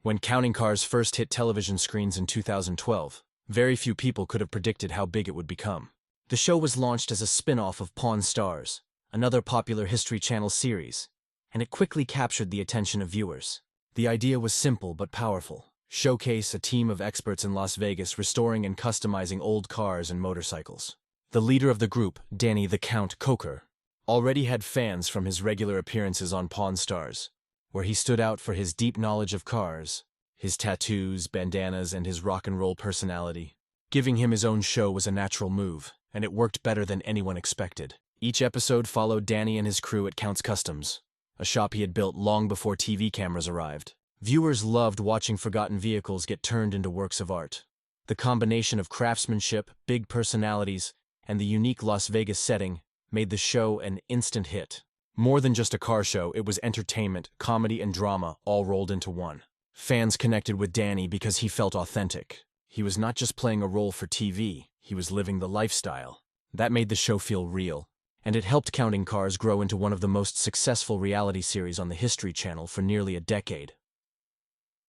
When Counting Cars first hit television screens in 2012, very few people could have predicted how big it would become. The show was launched as a spin-off of Pawn Stars, another popular History Channel series, and it quickly captured the attention of viewers. The idea was simple but powerful. Showcase a team of experts in Las Vegas restoring and customizing old cars and motorcycles. The leader of the group, Danny the Count Koker, already had fans from his regular appearances on Pawn Stars, where he stood out for his deep knowledge of cars, his tattoos, bandanas, and his rock and roll personality. Giving him his own show was a natural move, and it worked better than anyone expected. Each episode followed Danny and his crew at Count's Customs, a shop he had built long before TV cameras arrived. Viewers loved watching forgotten vehicles get turned into works of art. The combination of craftsmanship, big personalities, and the unique Las Vegas setting made the show an instant hit. More than just a car show, it was entertainment, comedy, and drama all rolled into one. Fans connected with Danny because he felt authentic. He was not just playing a role for TV, he was living the lifestyle. That made the show feel real, and it helped Counting Cars grow into one of the most successful reality series on the History Channel for nearly a decade.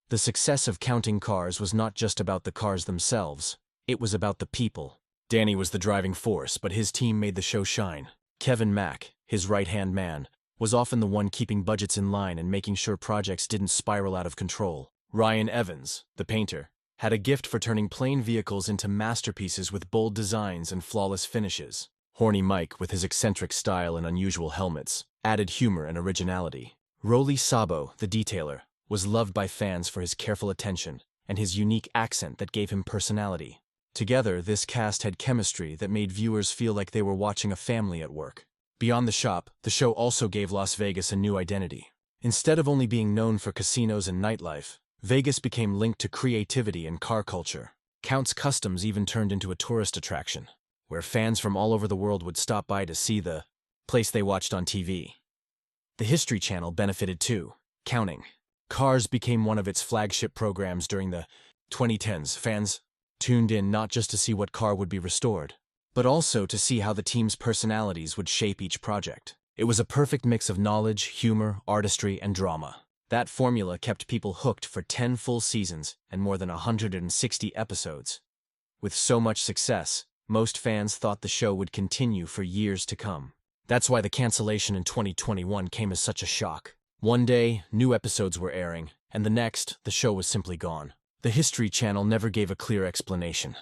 The success of Counting Cars was not just about the cars themselves, it was about the people. Danny was the driving force, but his team made the show shine. Kevin Mack, his right-hand man, was often the one keeping budgets in line and making sure projects didn't spiral out of control. Ryan Evans, the painter, had a gift for turning plain vehicles into masterpieces with bold designs and flawless finishes. Horny Mike, with his eccentric style and unusual helmets, added humor and originality. Rolly Sabo, the detailer, was loved by fans for his careful attention and his unique accent that gave him personality. Together, this cast had chemistry that made viewers feel like they were watching a family at work. Beyond the shop, the show also gave Las Vegas a new identity. Instead of only being known for casinos and nightlife, Vegas became linked to creativity and car culture. Count's Customs even turned into a tourist attraction, where fans from all over the world would stop by to see the place they watched on TV. The History Channel benefited too. Counting Cars became one of its flagship programs during the 2010s. Fans tuned in not just to see what car would be restored, but also to see how the team's personalities would shape each project. It was a perfect mix of knowledge, humor, artistry, and drama. That formula kept people hooked for 10 full seasons and more than 160 episodes. With so much success, most fans thought the show would continue for years to come. That's why the cancellation in 2021 came as such a shock. One day, new episodes were airing, and the next, the show was simply gone. The History Channel never gave a clear explanation,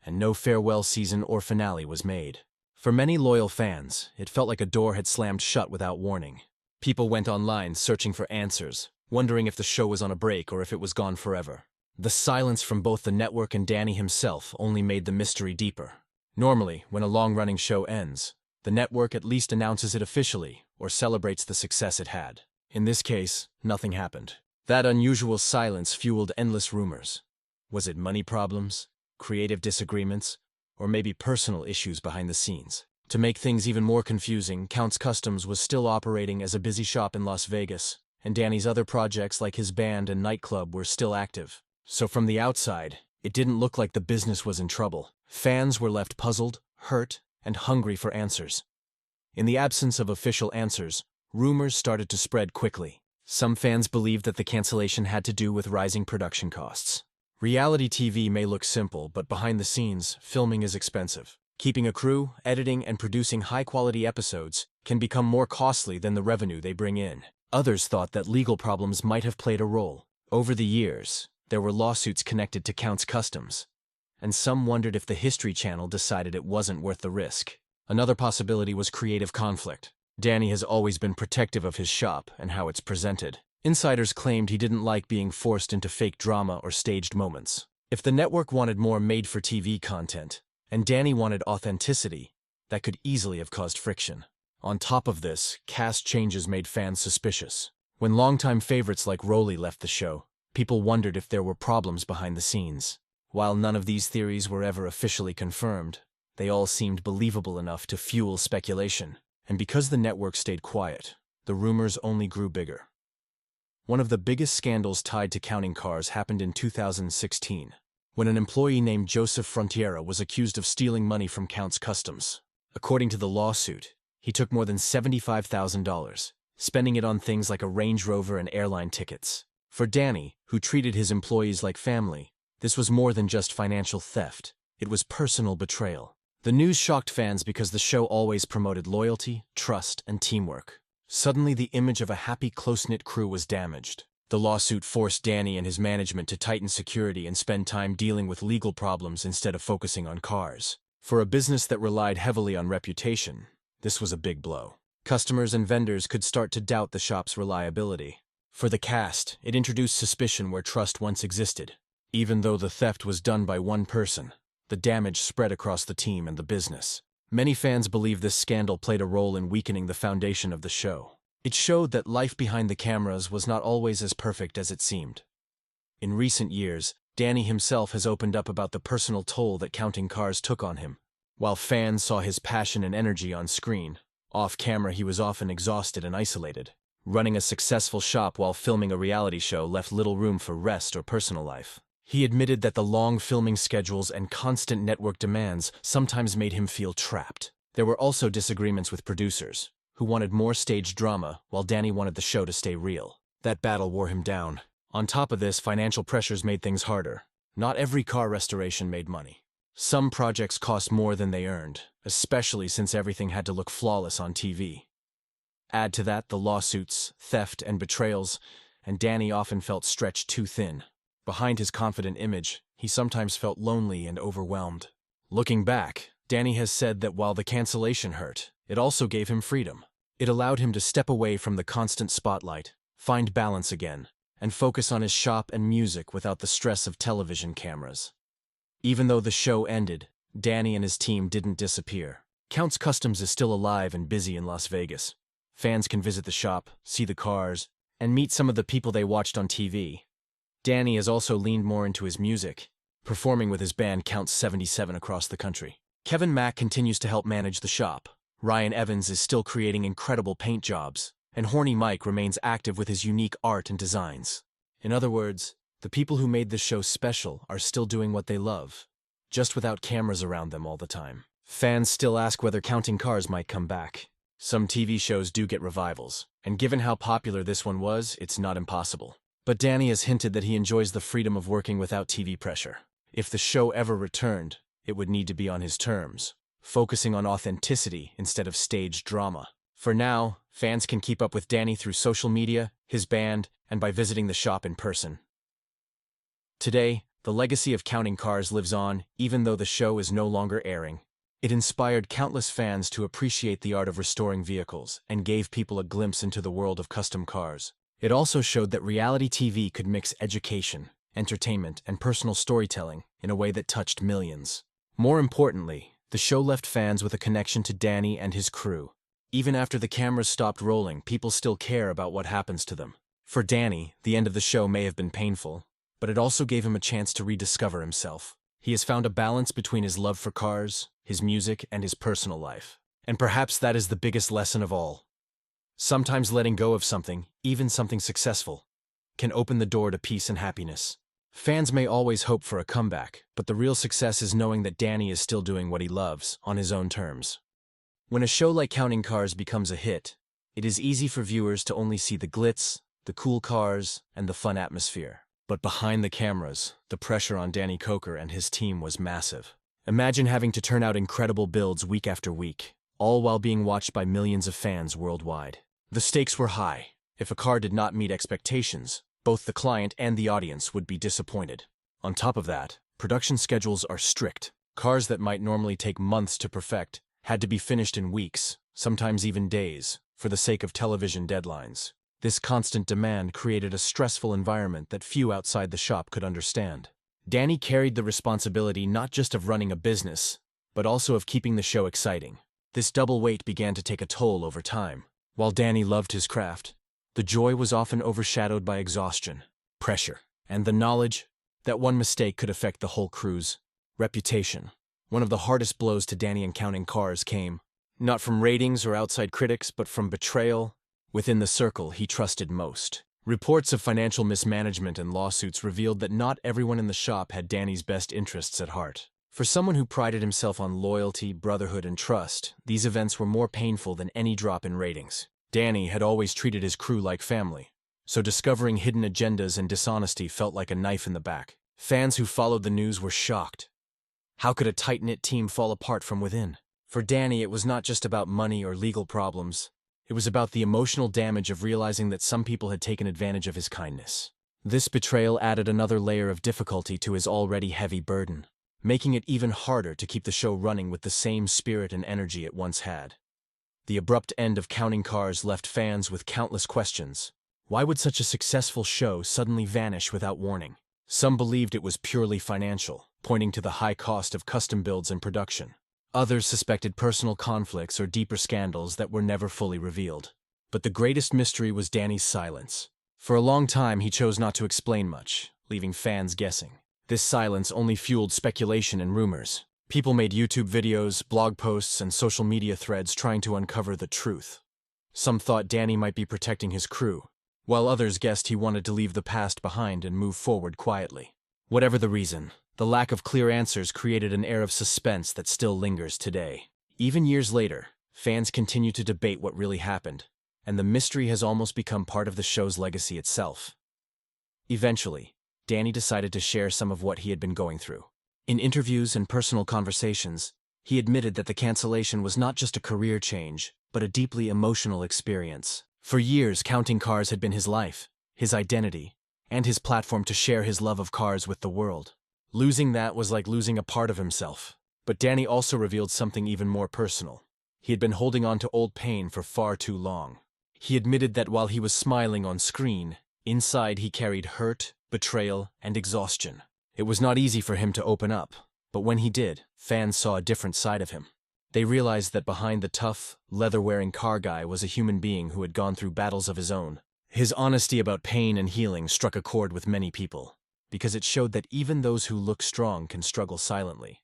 and no farewell season or finale was made. For many loyal fans, it felt like a door had slammed shut without warning. People went online searching for answers, wondering if the show was on a break or if it was gone forever. The silence from both the network and Danny himself only made the mystery deeper. Normally, when a long-running show ends, the network at least announces it officially or celebrates the success it had. In this case, nothing happened. That unusual silence fueled endless rumors. Was it money problems, creative disagreements, or maybe personal issues behind the scenes? To make things even more confusing, Count's Customs was still operating as a busy shop in Las Vegas, and Danny's other projects like his band and nightclub were still active. So from the outside, it didn't look like the business was in trouble. Fans were left puzzled, hurt, and hungry for answers. In the absence of official answers, rumors started to spread quickly. Some fans believed that the cancellation had to do with rising production costs. Reality TV may look simple, but behind the scenes, filming is expensive. Keeping a crew, editing, and producing high-quality episodes can become more costly than the revenue they bring in. Others thought that legal problems might have played a role. Over the years, there were lawsuits connected to Count's Customs, and some wondered if the History Channel decided it wasn't worth the risk. Another possibility was creative conflict. Danny has always been protective of his shop and how it's presented. Insiders claimed he didn't like being forced into fake drama or staged moments. If the network wanted more made-for-TV content, and Danny wanted authenticity, that could easily have caused friction. On top of this, cast changes made fans suspicious. When longtime favorites like Rolly left the show, people wondered if there were problems behind the scenes. While none of these theories were ever officially confirmed, they all seemed believable enough to fuel speculation. And because the network stayed quiet, the rumors only grew bigger. One of the biggest scandals tied to Counting Cars happened in 2016, when an employee named Joseph Frontiera was accused of stealing money from Count's Customs. According to the lawsuit, he took more than $75,000, spending it on things like a Range Rover and airline tickets. For Danny, who treated his employees like family, this was more than just financial theft. It was personal betrayal. The news shocked fans because the show always promoted loyalty, trust, and teamwork. Suddenly, the image of a happy, close-knit crew was damaged. The lawsuit forced Danny and his management to tighten security and spend time dealing with legal problems instead of focusing on cars. For a business that relied heavily on reputation, this was a big blow. Customers and vendors could start to doubt the shop's reliability. For the cast, it introduced suspicion where trust once existed. Even though the theft was done by one person, the damage spread across the team and the business. Many fans believe this scandal played a role in weakening the foundation of the show. It showed that life behind the cameras was not always as perfect as it seemed. In recent years, Danny himself has opened up about the personal toll that counting cars took on him. While fans saw his passion and energy on screen, off-camera he was often exhausted and isolated. Running a successful shop while filming a reality show left little room for rest or personal life. He admitted that the long filming schedules and constant network demands sometimes made him feel trapped. There were also disagreements with producers, who wanted more stage drama while Danny wanted the show to stay real. That battle wore him down. On top of this, financial pressures made things harder. Not every car restoration made money. Some projects cost more than they earned, especially since everything had to look flawless on TV. Add to that the lawsuits, theft, and betrayals, and Danny often felt stretched too thin. Behind his confident image, he sometimes felt lonely and overwhelmed. Looking back, Danny has said that while the cancellation hurt, it also gave him freedom. It allowed him to step away from the constant spotlight, find balance again, and focus on his shop and music without the stress of television cameras. Even though the show ended, Danny and his team didn't disappear. Count's Customs is still alive and busy in Las Vegas. Fans can visit the shop, see the cars, and meet some of the people they watched on TV. Danny has also leaned more into his music, performing with his band Count 77 across the country. Kevin Mack continues to help manage the shop. Ryan Evans is still creating incredible paint jobs, and Horny Mike remains active with his unique art and designs. In other words, the people who made this show special are still doing what they love, just without cameras around them all the time. Fans still ask whether Counting Cars might come back. Some TV shows do get revivals, and given how popular this one was, it's not impossible. But Danny has hinted that he enjoys the freedom of working without TV pressure. If the show ever returned, it would need to be on his terms, focusing on authenticity instead of staged drama. For now, fans can keep up with Danny through social media, his band, and by visiting the shop in person. Today, the legacy of Counting Cars lives on, even though the show is no longer airing. It inspired countless fans to appreciate the art of restoring vehicles and gave people a glimpse into the world of custom cars. It also showed that reality TV could mix education, entertainment, and personal storytelling in a way that touched millions. More importantly, the show left fans with a connection to Danny and his crew. Even after the cameras stopped rolling, people still care about what happens to them. For Danny, the end of the show may have been painful, but it also gave him a chance to rediscover himself. He has found a balance between his love for cars, his music, and his personal life. And perhaps that is the biggest lesson of all. Sometimes letting go of something, even something successful, can open the door to peace and happiness. Fans may always hope for a comeback, but the real success is knowing that Danny is still doing what he loves, on his own terms. When a show like Counting Cars becomes a hit, it is easy for viewers to only see the glitz, the cool cars, and the fun atmosphere. But behind the cameras, the pressure on Danny Koker and his team was massive. Imagine having to turn out incredible builds week after week, all while being watched by millions of fans worldwide. The stakes were high. If a car did not meet expectations, both the client and the audience would be disappointed. On top of that, production schedules are strict. Cars that might normally take months to perfect had to be finished in weeks, sometimes even days, for the sake of television deadlines. This constant demand created a stressful environment that few outside the shop could understand. Danny carried the responsibility not just of running a business, but also of keeping the show exciting. This double weight began to take a toll over time. While Danny loved his craft, the joy was often overshadowed by exhaustion, pressure, and the knowledge that one mistake could affect the whole crew's reputation. One of the hardest blows to Danny in Counting Cars came, not from ratings or outside critics, but from betrayal within the circle he trusted most. Reports of financial mismanagement and lawsuits revealed that not everyone in the shop had Danny's best interests at heart. For someone who prided himself on loyalty, brotherhood, and trust, these events were more painful than any drop in ratings. Danny had always treated his crew like family, so discovering hidden agendas and dishonesty felt like a knife in the back. Fans who followed the news were shocked. How could a tight-knit team fall apart from within? For Danny, it was not just about money or legal problems. It was about the emotional damage of realizing that some people had taken advantage of his kindness. This betrayal added another layer of difficulty to his already heavy burden, making it even harder to keep the show running with the same spirit and energy it once had. The abrupt end of Counting Cars left fans with countless questions. Why would such a successful show suddenly vanish without warning? Some believed it was purely financial, pointing to the high cost of custom builds and production. Others suspected personal conflicts or deeper scandals that were never fully revealed. But the greatest mystery was Danny's silence. For a long time, he chose not to explain much, leaving fans guessing. This silence only fueled speculation and rumors. People made YouTube videos, blog posts, and social media threads trying to uncover the truth. Some thought Danny might be protecting his crew, while others guessed he wanted to leave the past behind and move forward quietly. Whatever the reason, the lack of clear answers created an air of suspense that still lingers today. Even years later, fans continue to debate what really happened, and the mystery has almost become part of the show's legacy itself. Eventually, Danny decided to share some of what he had been going through. In interviews and personal conversations, he admitted that the cancellation was not just a career change, but a deeply emotional experience. For years, Counting Cars had been his life, his identity, and his platform to share his love of cars with the world. Losing that was like losing a part of himself. But Danny also revealed something even more personal. He had been holding on to old pain for far too long. He admitted that while he was smiling on screen, inside he carried hurt, betrayal, and exhaustion. It was not easy for him to open up, but when he did, fans saw a different side of him. They realized that behind the tough, leather-wearing car guy was a human being who had gone through battles of his own. His honesty about pain and healing struck a chord with many people, because it showed that even those who look strong can struggle silently.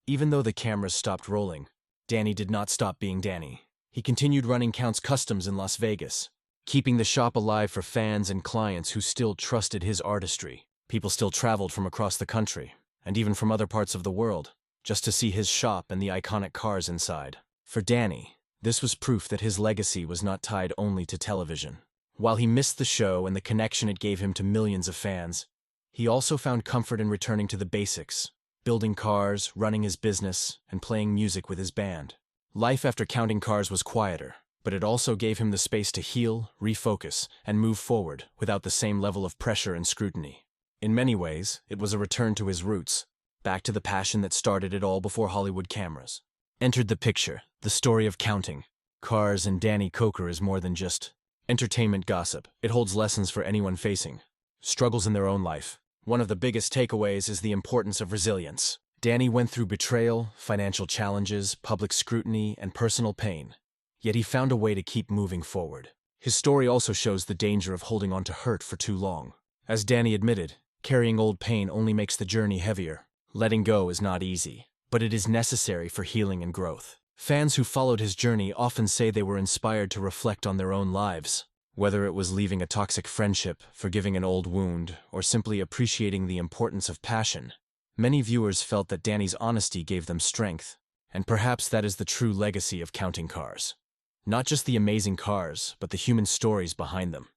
Even though the cameras stopped rolling, Danny did not stop being Danny. He continued running Count's Customs in Las Vegas, keeping the shop alive for fans and clients who still trusted his artistry. People still traveled from across the country, and even from other parts of the world, just to see his shop and the iconic cars inside. For Danny, this was proof that his legacy was not tied only to television. While he missed the show and the connection it gave him to millions of fans, he also found comfort in returning to the basics, building cars, running his business, and playing music with his band. Life after Counting Cars was quieter, but it also gave him the space to heal, refocus, and move forward without the same level of pressure and scrutiny. In many ways, it was a return to his roots, back to the passion that started it all before Hollywood cameras entered the picture. The story of Counting Cars and Danny Koker is more than just entertainment gossip. It holds lessons for anyone facing struggles in their own life. One of the biggest takeaways is the importance of resilience. Danny went through betrayal, financial challenges, public scrutiny, and personal pain, yet he found a way to keep moving forward. His story also shows the danger of holding on to hurt for too long. As Danny admitted, carrying old pain only makes the journey heavier. Letting go is not easy, but it is necessary for healing and growth. Fans who followed his journey often say they were inspired to reflect on their own lives. Whether it was leaving a toxic friendship, forgiving an old wound, or simply appreciating the importance of passion, many viewers felt that Danny's honesty gave them strength, and perhaps that is the true legacy of Counting Cars. Not just the amazing cars, but the human stories behind them.